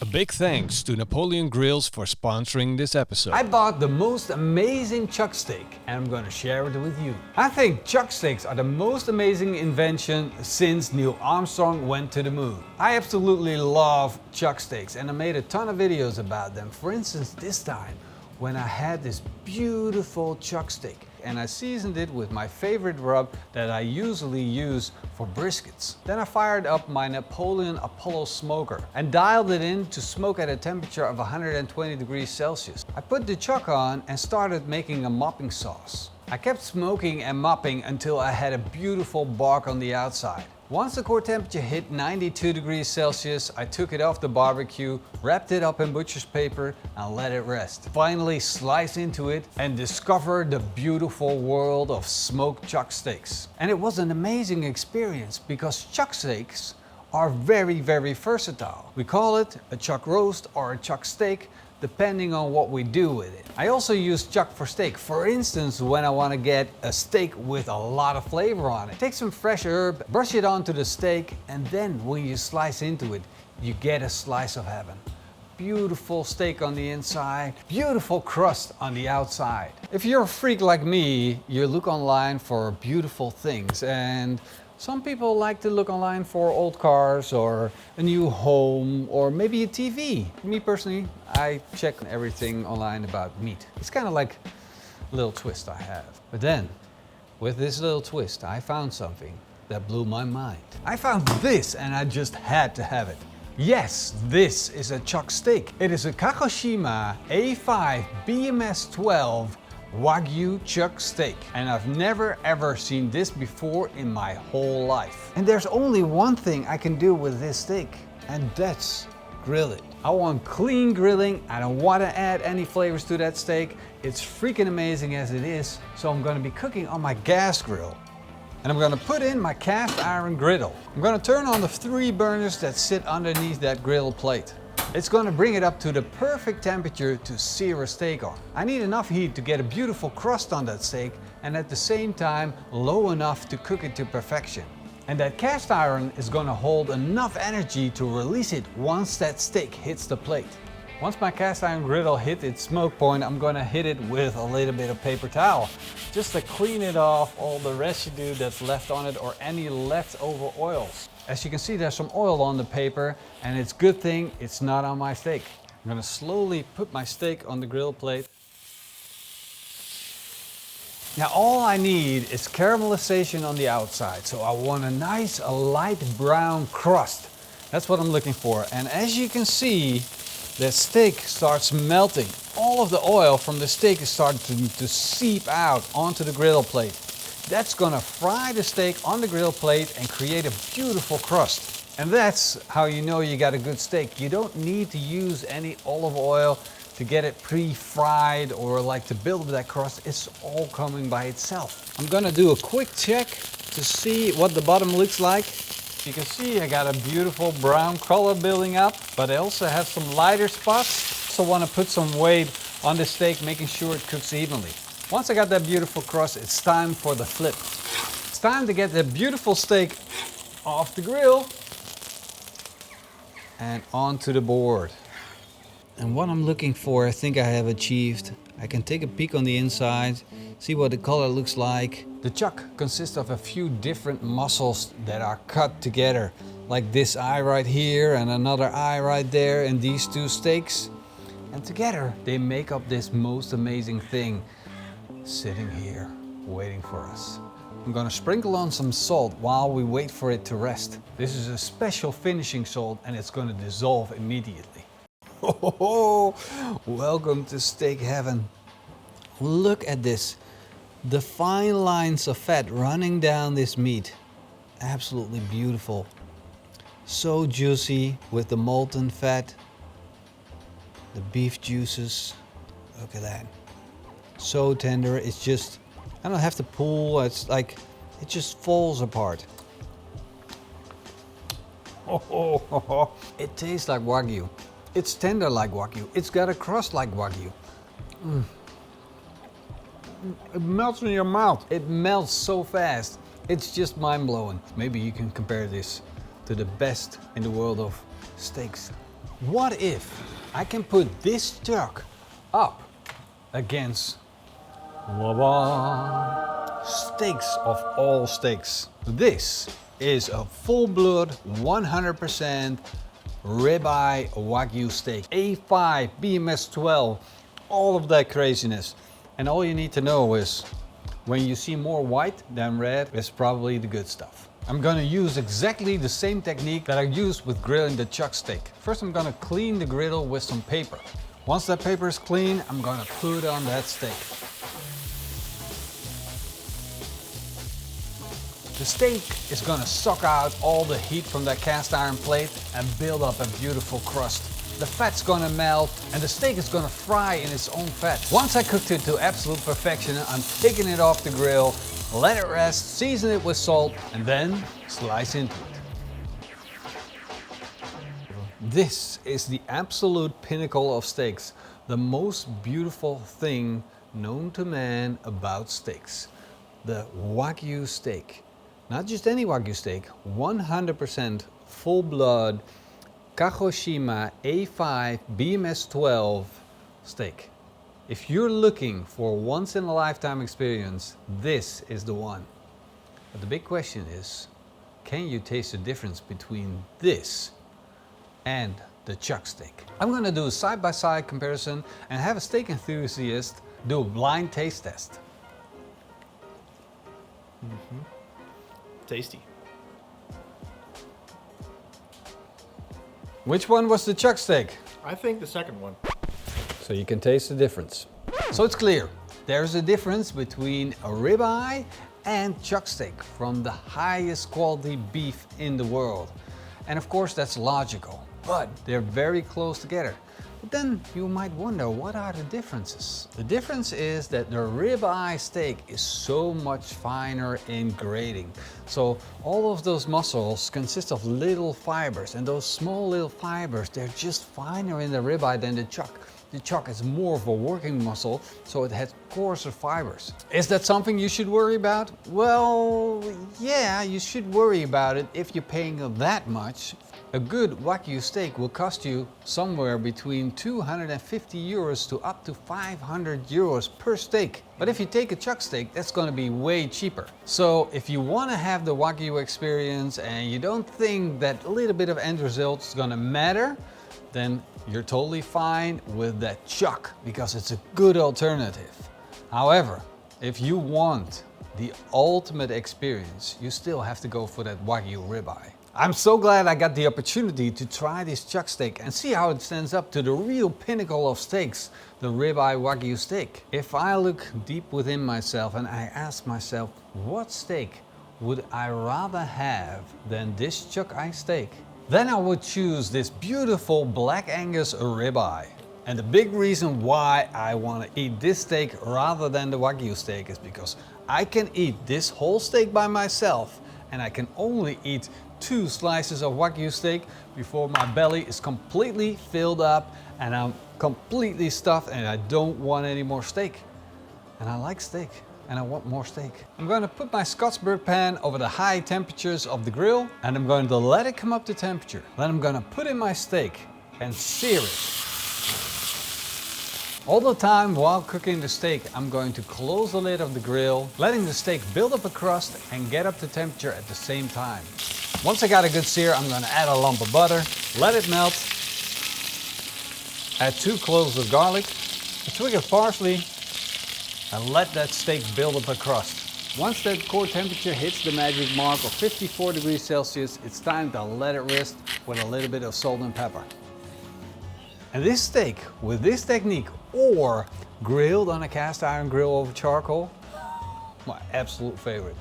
A big thanks to Napoleon Grills for sponsoring this episode. I bought the most amazing chuck steak and I'm gonna share it with you. I think chuck steaks are the most amazing invention since Neil Armstrong went to the moon. I absolutely love chuck steaks and I made a ton of videos about them. For instance, this time when I had this beautiful chuck steak and I seasoned it with my favorite rub that I usually use for briskets. Then I fired up my Napoleon Apollo smoker and dialed it in to smoke at a temperature of 120 degrees Celsius. I put the chuck on and started making a mopping sauce. I kept smoking and mopping until I had a beautiful bark on the outside. Once the core temperature hit 92 degrees Celsius, I took it off the barbecue, wrapped it up in butcher's paper and let it rest. Finally slice into it and discover the beautiful world of smoked chuck steaks. And it was an amazing experience because chuck steaks are very versatile. We call it a chuck roast or a chuck steak depending on what we do with it. I also use chuck for steak. For instance, when I want to get a steak with a lot of flavor on it. Take some fresh herb, brush it onto the steak, and then when you slice into it, you get a slice of heaven. Beautiful steak on the inside, beautiful crust on the outside. If you're a freak like me, you look online for beautiful things, and some people like to look online for old cars or a new home or maybe a TV. Me personally, I check everything online about meat. It's kind of like a little twist I have. But then, with this little twist, I found something that blew my mind. I found this and I just had to have it. Yes, this is a chuck steak. It is a Kagoshima A5 BMS 12 wagyu chuck steak, and I've never ever seen this before in my whole life. And there's only one thing I can do with this steak, and that's grill it. I want clean grilling. I don't want to add any flavors to that steak. It's freaking amazing as it is. So I'm going to be cooking on my gas grill. And I'm going to put in my cast iron griddle. I'm going to turn on the 3 burners that sit underneath that grill plate. It's going to bring it up to the perfect temperature to sear a steak on. I need enough heat to get a beautiful crust on that steak and at the same time low enough to cook it to perfection. And that cast iron is going to hold enough energy to release it once that steak hits the plate. Once my cast iron griddle hit its smoke point, I'm going to hit it with a little bit of paper towel just to clean it off all the residue that's left on it or any leftover oils. As you can see, there's some oil on the paper and it's a good thing it's not on my steak. I'm going to slowly put my steak on the grill plate. Now all I need is caramelization on the outside. So I want a nice, light brown crust. That's what I'm looking for. And as you can see, the steak starts melting. All of the oil from the steak is starting to seep out onto the griddle plate. That's gonna fry the steak on the grill plate and create a beautiful crust. And that's how you know you got a good steak. You don't need to use any olive oil to get it pre-fried or like to build up that crust. It's all coming by itself. I'm gonna do a quick check to see what the bottom looks like. You can see I got a beautiful brown color building up, but I also have some lighter spots. So I want to put some weight on the steak, making sure it cooks evenly. Once I got that beautiful crust, it's time for the flip. It's time to get the beautiful steak off the grill and onto the board. And what I'm looking for, I think I have achieved. I can take a peek on the inside, see what the color looks like. The chuck consists of a few different muscles that are cut together, like this eye right here and another eye right there and these 2 steaks. And together they make up this most amazing thing sitting here waiting for us. I'm gonna sprinkle on some salt while we wait for it to rest. This is a special finishing salt and it's gonna dissolve immediately. Oh, welcome to steak heaven. Look at this. The fine lines of fat running down this meat. Absolutely beautiful. So juicy with the molten fat. The beef juices. Look at that. So tender. It's just, I don't have to pull. It's like, it just falls apart. Oh, it tastes like wagyu. It's tender like wagyu. It's got a crust like wagyu. It melts in your mouth. It melts so fast. It's just mind-blowing. Maybe you can compare this to the best in the world of steaks. What if I can put this chuck up against steaks of all steaks? This is a full-blood 100% ribeye wagyu steak. A5, BMS 12, all of that craziness. And all you need to know is when you see more white than red, it's probably the good stuff. I'm gonna use exactly the same technique that I used with grilling the chuck steak. First, I'm gonna clean the griddle with some paper. Once that paper is clean, I'm gonna put on that steak. The steak is gonna suck out all the heat from that cast iron plate and build up a beautiful crust. The fat's gonna melt and the steak is gonna fry in its own fat. Once I cooked it to absolute perfection, I'm taking it off the grill, let it rest, season it with salt, and then slice into it. This is the absolute pinnacle of steaks, the most beautiful thing known to man about steaks. The wagyu steak. Not just any wagyu steak, 100% full-blood kagoshima A5 BMS 12 steak. If you're looking for a once-in-a-lifetime experience, this is the one. But the big question is, can you taste the difference between this and the chuck steak? I'm gonna do a side-by-side comparison and have a steak enthusiast do a blind taste test. Tasty. Which one was the chuck steak? I think the second one. So you can taste the difference. So it's clear, there's a difference between a ribeye and chuck steak from the highest quality beef in the world. And of course that's logical, but they're very close together. But then you might wonder, what are the differences? The difference is that the ribeye steak is so much finer in grading. So all of those muscles consist of little fibers, and those small little fibers, they're just finer in the ribeye than the chuck. The chuck is more of a working muscle, so it has coarser fibers. Is that something you should worry about? Well, yeah, you should worry about it if you're paying that much. A good wagyu steak will cost you somewhere between 250 euros to up to 500 euros per steak. But if you take a chuck steak, that's going to be way cheaper. So if you want to have the wagyu experience and you don't think that a little bit of end result is going to matter, then you're totally fine with that chuck because it's a good alternative. However, if you want the ultimate experience, you still have to go for that wagyu ribeye. I'm so glad I got the opportunity to try this chuck steak and see how it stands up to the real pinnacle of steaks, the ribeye wagyu steak. If I look deep within myself and I ask myself, what steak would I rather have than this chuck steak? Then I would choose this beautiful Black Angus ribeye. And the big reason why I want to eat this steak rather than the wagyu steak is because I can eat this whole steak by myself and I can only eat 2 slices of wagyu steak before my belly is completely filled up and I'm completely stuffed and I don't want any more steak. And I like steak and I want more steak. I'm going to put my Scotsburg pan over the high temperatures of the grill and I'm going to let it come up to temperature. Then I'm going to put in my steak and sear it. All the time while cooking the steak, I'm going to close the lid of the grill, letting the steak build up a crust and get up to temperature at the same time. Once I got a good sear, I'm going to add a lump of butter, let it melt, add 2 cloves of garlic, a twig of parsley, and let that steak build up a crust. Once that core temperature hits the magic mark of 54 degrees Celsius, it's time to let it rest with a little bit of salt and pepper. And this steak, with this technique, or grilled on a cast iron grill over charcoal, my absolute favorite.